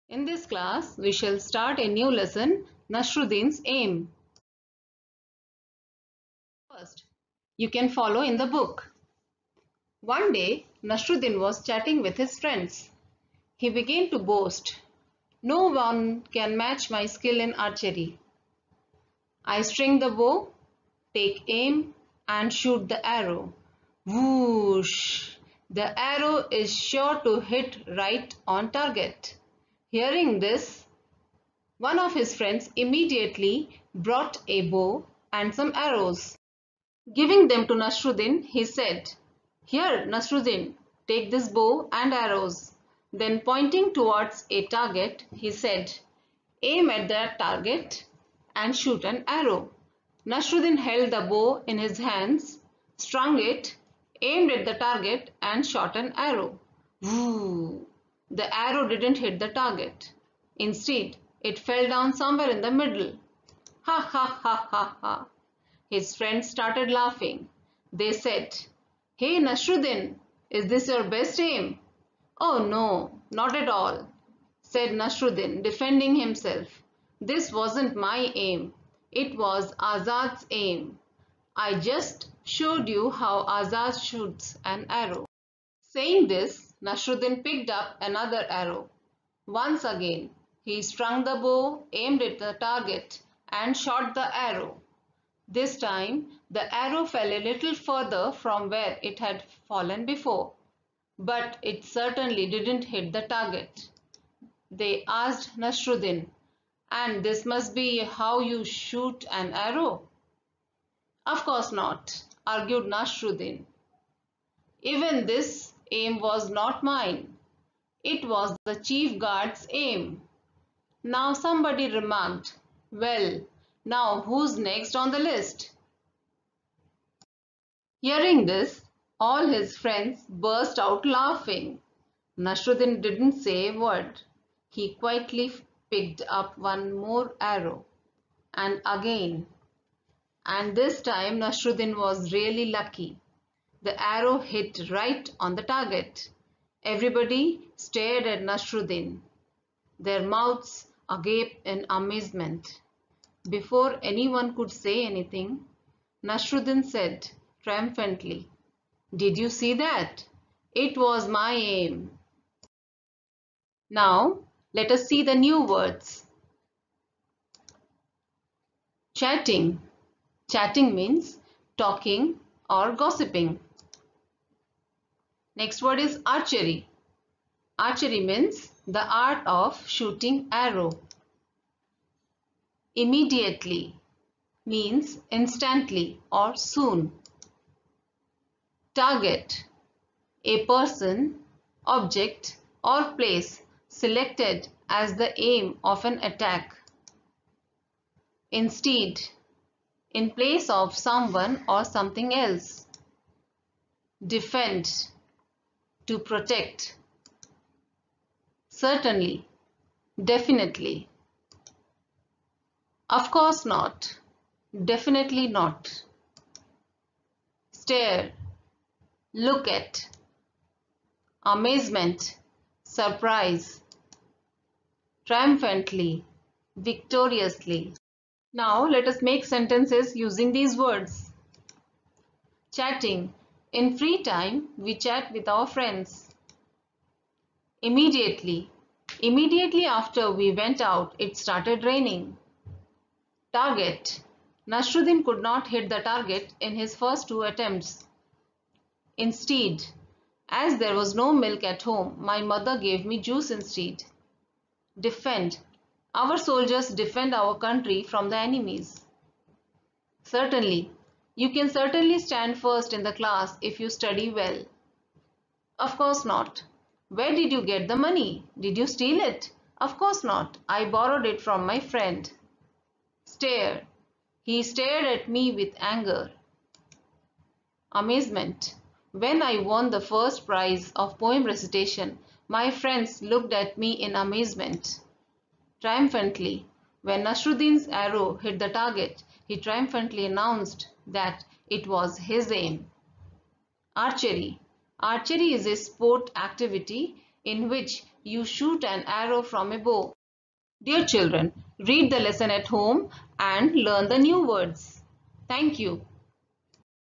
In this class, we shall start a new lesson, Nasruddin's Aim. First, you can follow in the book. One day, Nasruddin was chatting with his friends. He began to boast, "No one can match my skill in archery. I string the bow, take aim, and shoot the arrow. Whoosh! The arrow is sure to hit right on target." Hearing this, one of his friends immediately brought a bow and some arrows. Giving them to Nasruddin, he said, "Here, Nasruddin, take this bow and arrows." Then pointing towards a target, he said, "Aim at that target and shoot an arrow." Nasruddin held the bow in his hands, strung it, aimed at the target and shot an arrow. Whoo! The arrow didn't hit the target. Instead, it fell down somewhere in the middle. Ha ha ha ha ha. His friends started laughing. They said, "Hey Nasruddin, is this your best aim?" "Oh no, not at all," said Nasruddin, defending himself. "This wasn't my aim. It was Azad's aim. I just showed you how Azad shoots an arrow." Saying this, Nasruddin picked up another arrow. Once again, he strung the bow, aimed at the target, and shot the arrow. This time, the arrow fell a little further from where it had fallen before, but it certainly didn't hit the target. They asked Nasruddin, "And this must be how you shoot an arrow?" "Of course not," argued Nasruddin. "Even this aim was not mine. It was the chief guard's aim." Now somebody remarked, "Well, now who's next on the list?" Hearing this, all his friends burst out laughing. Nasruddin didn't say a word. He quietly picked up one more arrow, and again. And this time Nasruddin was really lucky. The arrow hit right on the target. Everybody stared at Nasruddin, their mouths agape in amazement. Before anyone could say anything, Nasruddin said triumphantly, "Did you see that? It was my aim." Now, let us see the new words. Chatting. Chatting means talking or gossiping. Next word is archery. Archery means the art of shooting arrow. Immediately means instantly or soon. Target. A person, object, or place selected as the aim of an attack. Instead, in place of someone or something else. Defend. To protect. Certainly. Definitely. Of course not. Definitely not. Stare. Look at. Amazement. Surprise. Triumphantly. Victoriously. Now let us make sentences using these words. Chatting. In free time, we chat with our friends. Immediately. Immediately after we went out, it started raining. Target. Nasruddin could not hit the target in his first two attempts. Instead. As there was no milk at home, my mother gave me juice instead. Defend. Our soldiers defend our country from the enemies. Certainly. You can certainly stand first in the class if you study well. Of course not. Where did you get the money? Did you steal it? Of course not. I borrowed it from my friend. Stare. He stared at me with anger. Amazement. When I won the first prize of poem recitation, my friends looked at me in amazement. Triumphantly. When Nasruddin's arrow hit the target, he triumphantly announced that it was his aim. Archery. Archery is a sport activity in which you shoot an arrow from a bow. Dear children, read the lesson at home and learn the new words. Thank you.